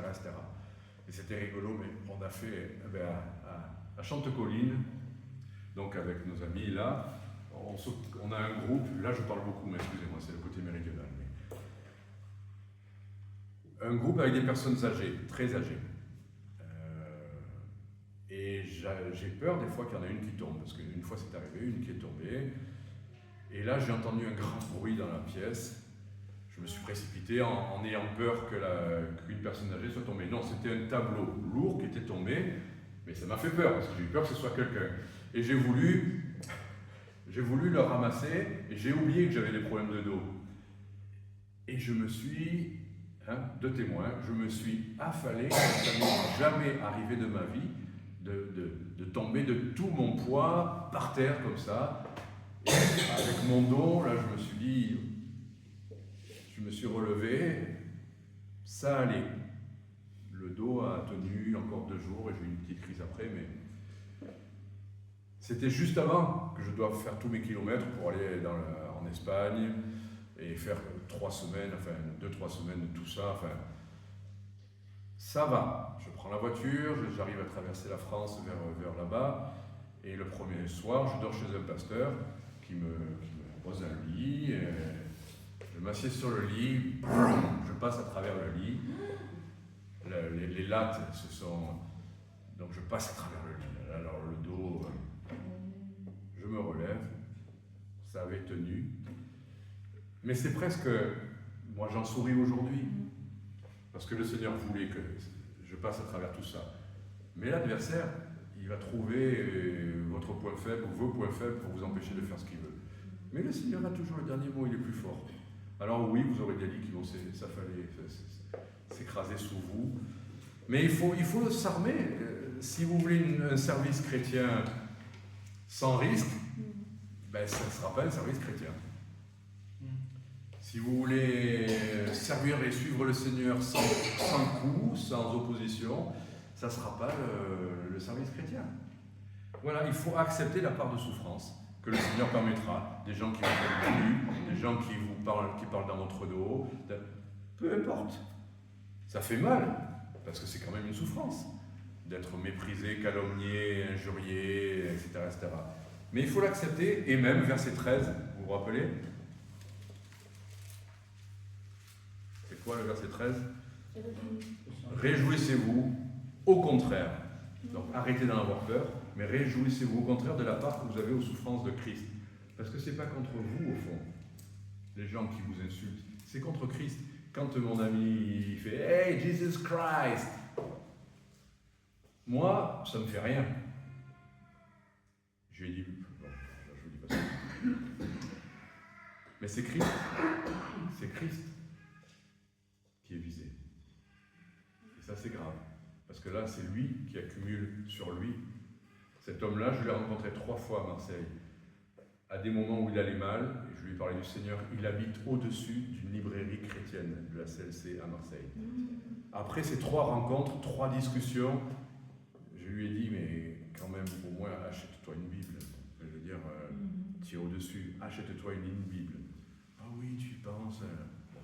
Et c'était rigolo, mais on a fait à Chantecolline, donc avec nos amis là, on a un groupe, là je parle beaucoup, mais excusez-moi, c'est le côté méridional. Mais un groupe avec des personnes âgées, très âgées. Et j'ai peur des fois qu'il y en a une qui tombe, parce qu'une fois c'est arrivé, une qui est tombée, et là j'ai entendu un grand bruit dans la pièce. Je me suis précipité en ayant peur qu'une personne âgée soit tombée. Non, c'était un tableau lourd qui était tombé, mais ça m'a fait peur, parce que j'ai eu peur que ce soit quelqu'un. Et j'ai voulu le ramasser, et j'ai oublié que j'avais des problèmes de dos. Et je me suis, 2 témoins, je me suis affalé, ça m'est jamais arrivé de ma vie, de tomber de tout mon poids par terre comme ça. Et avec mon dos, là, je me suis dit... Je me suis relevé, ça allait. Le dos a tenu encore 2 jours et j'ai eu une petite crise après, mais c'était juste avant que je doive faire tous mes kilomètres pour aller en Espagne et faire 3 semaines, enfin 2-3 semaines de tout ça. Enfin, ça va. Je prends la voiture, j'arrive à traverser la France vers là-bas et le premier soir, je dors chez un pasteur qui me pose un lit. Je m'assieds sur le lit, je passe à travers le lit, les lattes, donc je passe à travers le lit, alors le dos, je me relève, ça avait tenu, mais c'est presque, moi j'en souris aujourd'hui, parce que le Seigneur voulait que je passe à travers tout ça, mais l'adversaire, il va trouver votre point faible ou vos points faibles pour vous empêcher de faire ce qu'il veut, mais le Seigneur a toujours le dernier mot, il est plus fort. Alors oui, vous aurez des lits qui vont s'écraser sous vous. Mais il faut s'armer. Si vous voulez un service chrétien sans risque, ben, ça ne sera pas un service chrétien. Si vous voulez servir et suivre le Seigneur sans coup, sans opposition, ça ne sera pas le service chrétien. Voilà, il faut accepter la part de souffrance que le Seigneur permettra, des gens qui vous donnent des gens qui parlent dans votre dos, peu importe. Ça fait mal, parce que c'est quand même une souffrance, d'être méprisé, calomnié, injurié, etc., etc. Mais il faut l'accepter, et même verset 13, vous vous rappelez? C'est quoi le verset 13? Réjouissez-vous, au contraire. Donc arrêtez d'en avoir peur, mais réjouissez-vous au contraire de la part que vous avez aux souffrances de Christ. Parce que ce n'est pas contre vous, au fond, les gens qui vous insultent. C'est contre Christ. Quand mon ami il fait « Hey, Jesus Christ !» Moi, ça ne me fait rien. Je lui ai dit « Bon, je vous dis pas ça. » Mais c'est Christ. C'est Christ qui est visé. Et ça, c'est grave. Parce que là, c'est lui qui accumule sur lui. Cet homme-là, je l'ai rencontré 3 fois à Marseille. À des moments où il allait mal, et je lui ai parlé du Seigneur, il habite au-dessus d'une librairie chrétienne de la CLC à Marseille. Après ces 3 rencontres, 3 discussions, je lui ai dit, mais quand même, au moins, achète-toi une Bible. Je veux dire, tu es au-dessus, achète-toi une Bible. Ah oui, tu y penses. Bon.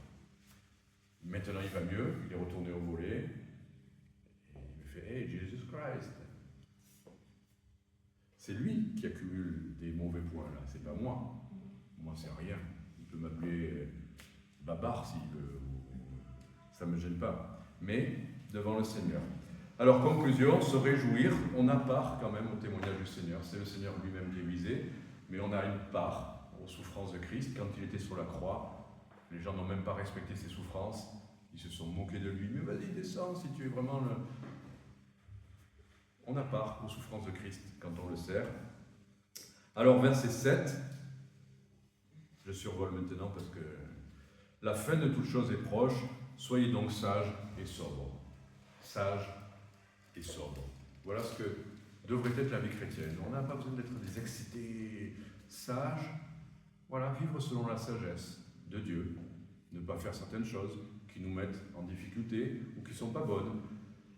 Maintenant, il va mieux, il est retourné au volet. Hey, Jesus Christ. C'est lui qui accumule des mauvais points là, c'est pas moi. Moi c'est rien. Il peut m'appeler Babar s'il veut. Ça me gêne pas. Mais devant le Seigneur. Alors, conclusion, se réjouir, on a part quand même au témoignage du Seigneur. C'est le Seigneur lui-même qui est visé, mais on a une part aux souffrances de Christ. Quand il était sur la croix, les gens n'ont même pas respecté ses souffrances. Ils se sont moqués de lui. Mais vas-y, descends si tu es vraiment le... On a part aux souffrances de Christ quand on le sert. Alors, verset 7, je survole maintenant parce que la fin de toute chose est proche. Soyez donc sages et sobres. Sages et sobre. Voilà ce que devrait être la vie chrétienne. On n'a pas besoin d'être des excités, sages. Voilà, vivre selon la sagesse de Dieu. Ne pas faire certaines choses qui nous mettent en difficulté ou qui ne sont pas bonnes.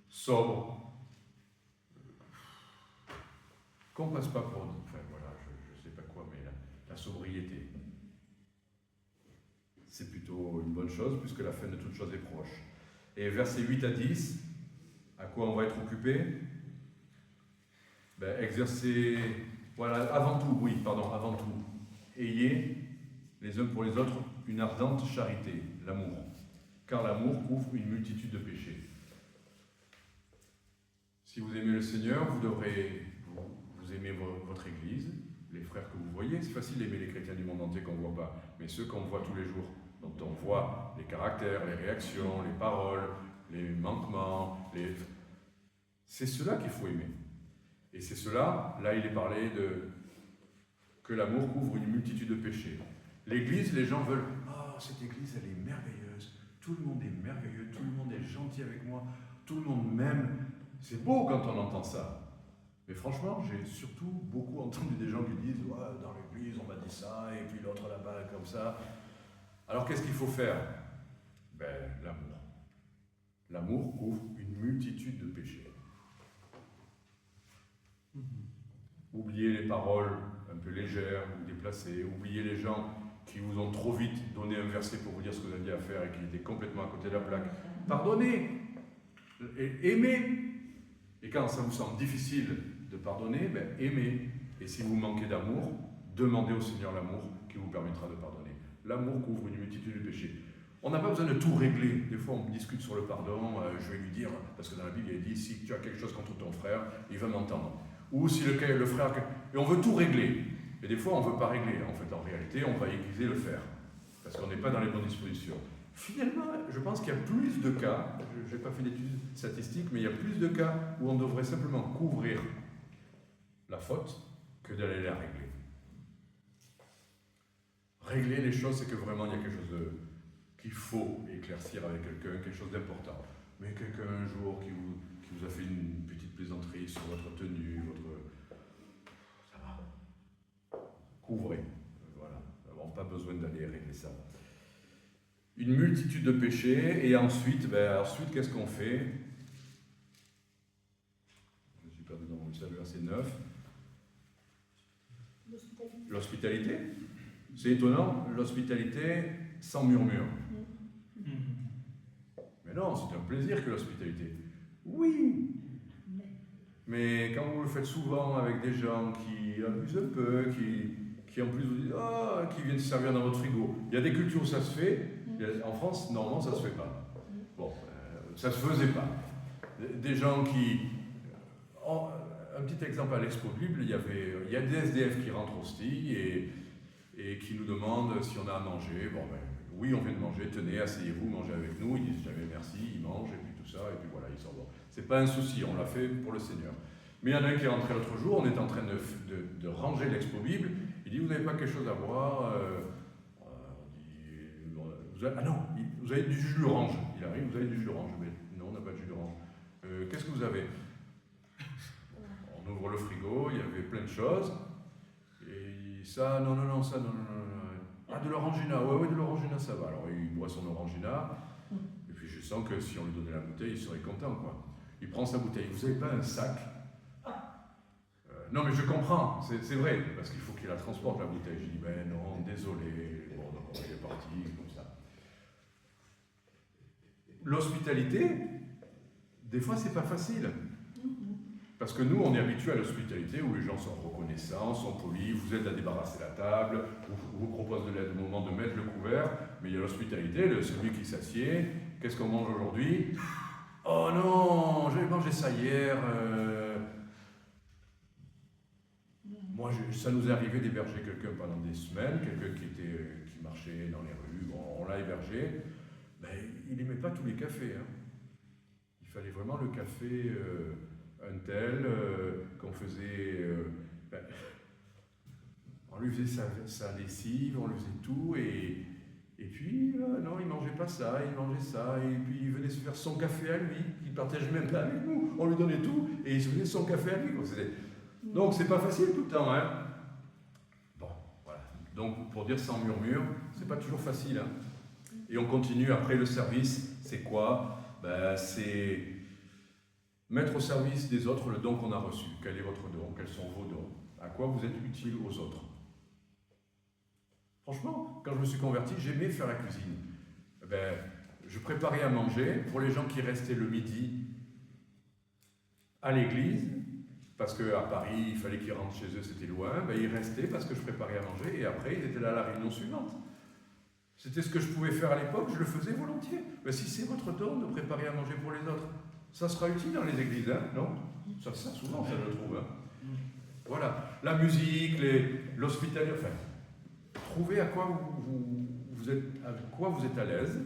Sobre. Qu'on ne passe pas pour... Enfin voilà, je ne sais pas quoi, mais la sobriété. C'est plutôt une bonne chose puisque la fin de toute chose est proche. Et versets 8 à 10, à quoi on va être occupé? Exercer, voilà, avant tout, ayez les uns pour les autres une ardente charité, l'amour, car l'amour couvre une multitude de péchés. Si vous aimez le Seigneur, vous devrez vous aimer votre Église, les frères que vous voyez. C'est facile d'aimer les chrétiens du monde entier qu'on ne voit pas, mais ceux qu'on voit tous les jours, dont on voit les caractères, les réactions, les paroles, les manquements, c'est cela qu'il faut aimer. Et c'est cela, là il est parlé que l'amour couvre une multitude de péchés. L'Église, les gens veulent, cette Église elle est merveilleuse, tout le monde est merveilleux, tout le monde est gentil avec moi, tout le monde m'aime. C'est beau quand on entend ça. Mais franchement, j'ai surtout beaucoup entendu des gens qui disent, dans l'Église on m'a dit ça, et puis l'autre là-bas comme ça. Alors qu'est-ce qu'il faut faire? L'amour. L'amour couvre une multitude de péchés. Oubliez les paroles un peu légères ou déplacées, oubliez les gens qui vous ont trop vite donné un verset pour vous dire ce que vous aviez à faire et qui étaient complètement à côté de la plaque. Pardonnez, aimez. Et quand ça vous semble difficile de pardonner, aimez. Et si vous manquez d'amour, demandez au Seigneur l'amour qui vous permettra de pardonner. L'amour couvre une multitude de péchés. On n'a pas besoin de tout régler. Des fois, on discute sur le pardon. Je vais lui dire, parce que dans la Bible, il est dit, si tu as quelque chose contre ton frère, il va m'entendre. Ou si le frère... Et on veut tout régler. Et des fois, on ne veut pas régler. En fait, en réalité, on va aiguiser le fer. Parce qu'on n'est pas dans les bonnes dispositions. Finalement, je pense qu'il y a plus de cas, je n'ai pas fait d'études statistiques, mais il y a plus de cas où on devrait simplement couvrir la faute que d'aller la régler. Régler les choses, c'est que vraiment il y a quelque chose qu'il faut éclaircir avec quelqu'un, quelque chose d'important. Mais quelqu'un un jour qui vous a fait une petite plaisanterie sur votre tenue, ça va. Couvrez. Voilà. Nous n'avons pas besoin d'aller régler ça. Une multitude de péchés, et ensuite qu'est-ce qu'on fait? Je suis perdu dans mon message, verset 9. L'hospitalité. C'est étonnant, l'hospitalité sans murmure. Mais non, c'est un plaisir que l'hospitalité. Oui. Mais quand vous le faites souvent avec des gens qui abusent un peu, qui en plus vous disent qui viennent se servir dans votre frigo. Il y a des cultures où ça se fait. En France, normalement, ça ne se fait pas. Bon, ça ne se faisait pas. Des gens qui... un petit exemple à l'Expo Bible, il y a des SDF qui rentrent au STI et qui nous demandent si on a à manger. Oui, on vient de manger, tenez, asseyez-vous, mangez avec nous. Ils disent jamais merci, ils mangent, et puis tout ça, et puis voilà, ils s'en vont. C'est pas un souci, on l'a fait pour le Seigneur. Mais il y en a un qui est rentré l'autre jour, on est en train de ranger l'Expo Bible, il dit, vous n'avez pas quelque chose à boire vous avez du jus d'orange. Il arrive, vous avez du jus d'orange. Mais non, on n'a pas de jus d'orange. Qu'est-ce que vous avez? On ouvre le frigo, il y avait plein de choses. Et ça, non. Ah, de l'orangina, ouais, de l'orangina, ça va. Alors il boit son orangina. Et puis je sens que si on lui donnait la bouteille, il serait content, quoi. Il prend sa bouteille. Vous n'avez pas un sac? Non, mais je comprends, c'est vrai, parce qu'il faut qu'il la transporte, la bouteille. Je dis, non, désolé. Bon, donc il est parti, comme ça. L'hospitalité, des fois, c'est pas facile. Parce que nous, on est habitués à l'hospitalité où les gens sont reconnaissants, sont polis, vous aident à débarrasser la table, vous proposent de l'aide au moment de mettre le couvert, mais il y a l'hospitalité, celui qui s'assied. Qu'est-ce qu'on mange aujourd'hui? Oh non, j'avais mangé mangé ça hier. Moi, ça nous est arrivé d'héberger quelqu'un pendant des semaines, quelqu'un qui marchait dans les rues, bon, on l'a hébergé. Ben, il n'aimait pas tous les cafés. Hein. Il fallait vraiment le café un tel qu'on faisait. Ben, on lui faisait sa lessive, on lui faisait tout, et puis non, il mangeait pas ça, il mangeait ça, et puis il venait se faire son café à lui, il partageait même pas avec nous, on lui donnait tout, et il se faisait son café à lui. Donc c'est pas facile tout le temps, hein. Bon, voilà. Donc pour dire sans murmure, c'est pas toujours facile, hein. Et on continue après le service, c'est quoi? Ben, c'est mettre au service des autres le don qu'on a reçu. Quel est votre don? Quels sont vos dons? À quoi vous êtes utile aux autres? Franchement, quand je me suis converti, j'aimais faire la cuisine. Ben, je préparais à manger pour les gens qui restaient le midi à l'église, parce qu'à Paris, il fallait qu'ils rentrent chez eux, c'était loin. Ben, ils restaient parce que je préparais à manger, et après, ils étaient là à la réunion suivante. C'était ce que je pouvais faire à l'époque, je le faisais volontiers. Ben, si c'est votre don de préparer à manger pour les autres, ça sera utile dans les églises, hein, non? Ça souvent, ça je le trouve. Hein. Voilà, la musique, l'hospitalité, enfin, trouvez à quoi vous êtes à l'aise,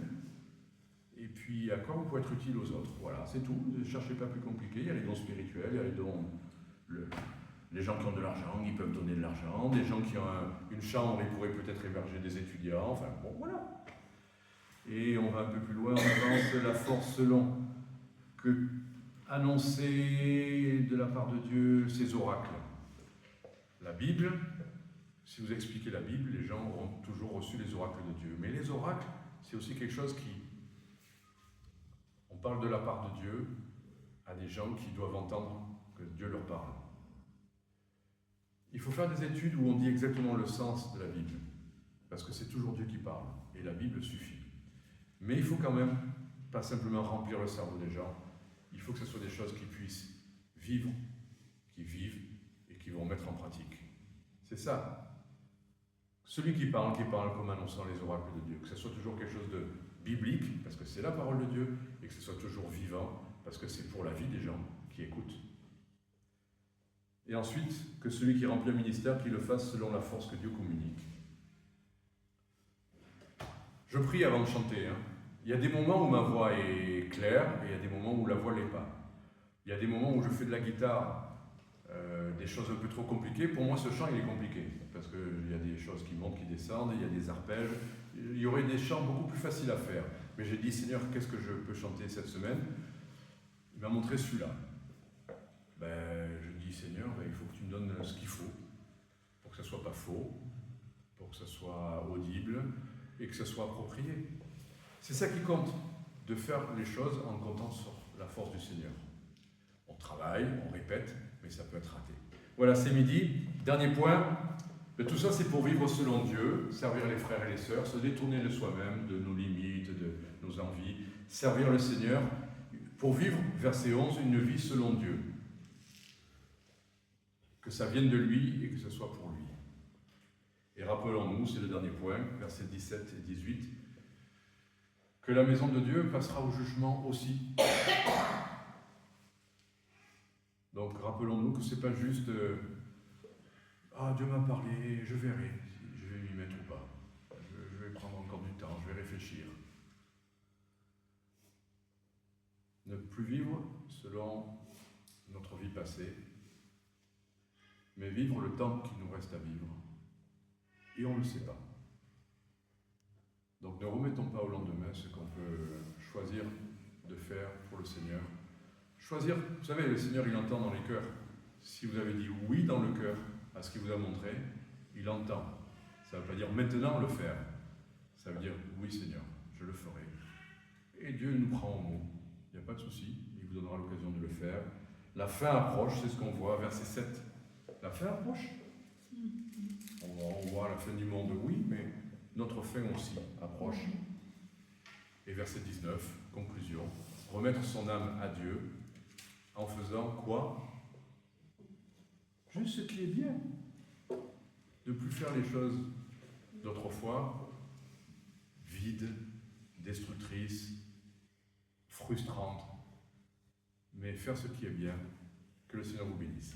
et puis à quoi vous pouvez être utile aux autres. Voilà, c'est tout. Ne cherchez pas plus compliqué. Il y a les dons spirituels, il y a les dons. Les gens qui ont de l'argent, ils peuvent donner de l'argent. Des gens qui ont une chambre, ils pourraient peut-être héberger des étudiants. Enfin, bon, voilà. Et on va un peu plus loin, on avance la force selon que annoncer de la part de Dieu ses oracles. La Bible, si vous expliquez la Bible, les gens auront toujours reçu les oracles de Dieu. Mais les oracles, c'est aussi quelque chose qui... On parle de la part de Dieu à des gens qui doivent entendre que Dieu leur parle. Il faut faire des études où on dit exactement le sens de la Bible, parce que c'est toujours Dieu qui parle, et la Bible suffit. Mais il faut quand même pas simplement remplir le cerveau des gens, il faut que ce soit des choses qui puissent vivre, qui vivent et qui vont mettre en pratique. C'est ça. Celui qui parle comme annonçant les oracles de Dieu, que ce soit toujours quelque chose de biblique, parce que c'est la parole de Dieu, et que ce soit toujours vivant, parce que c'est pour la vie des gens qui écoutent. Et ensuite, que celui qui remplit un ministère, qu'il le fasse selon la force que Dieu communique. Je prie avant de chanter. Hein. Il y a des moments où ma voix est claire, et il y a des moments où la voix ne l'est pas. Il y a des moments où je fais de la guitare, des choses un peu trop compliquées. Pour moi, ce chant, il est compliqué, parce qu'il y a des choses qui montent, qui descendent, il y a des arpèges. Il y aurait des chants beaucoup plus faciles à faire. Mais j'ai dit, Seigneur, qu'est-ce que je peux chanter cette semaine? Il m'a montré celui-là. Je dis, Seigneur, il faut que tu me donnes ce qu'il faut, pour que ce ne soit pas faux, pour que ce soit audible, et que ce soit approprié. C'est ça qui compte, de faire les choses en comptant sur la force du Seigneur. On travaille, on répète, mais ça peut être raté. Voilà, c'est midi. Dernier point. Tout ça, c'est pour vivre selon Dieu, servir les frères et les sœurs, se détourner de soi-même, de nos limites, de nos envies, servir le Seigneur, pour vivre, verset 11, une vie selon Dieu. Que ça vienne de lui et que ce soit pour lui. Et rappelons-nous, c'est le dernier point, versets 17 et 18, que la maison de Dieu passera au jugement aussi. Donc rappelons-nous que ce n'est pas juste Dieu m'a parlé, je verrai si je vais m'y mettre ou pas. Je vais prendre encore du temps, je vais réfléchir. Ne plus vivre selon notre vie passée, mais vivre le temps qu'il nous reste à vivre. Et on ne le sait pas. Donc ne remettons pas au lendemain ce qu'on peut choisir de faire pour le Seigneur. Choisir, vous savez, le Seigneur, il entend dans les cœurs. Si vous avez dit oui dans le cœur à ce qu'il vous a montré, il entend. Ça ne veut pas dire maintenant le faire. Ça veut dire oui Seigneur, je le ferai. Et Dieu nous prend au mot. Il n'y a pas de souci, il vous donnera l'occasion de le faire. La fin approche, c'est ce qu'on voit, verset 7. La fin approche. On voit la fin du monde, oui, mais notre fin aussi approche. Et verset 19, conclusion. Remettre son âme à Dieu en faisant quoi? Juste ce qui est bien. Ne plus faire les choses d'autrefois, vides, destructrices, frustrantes, mais faire ce qui est bien. Que le Seigneur vous bénisse.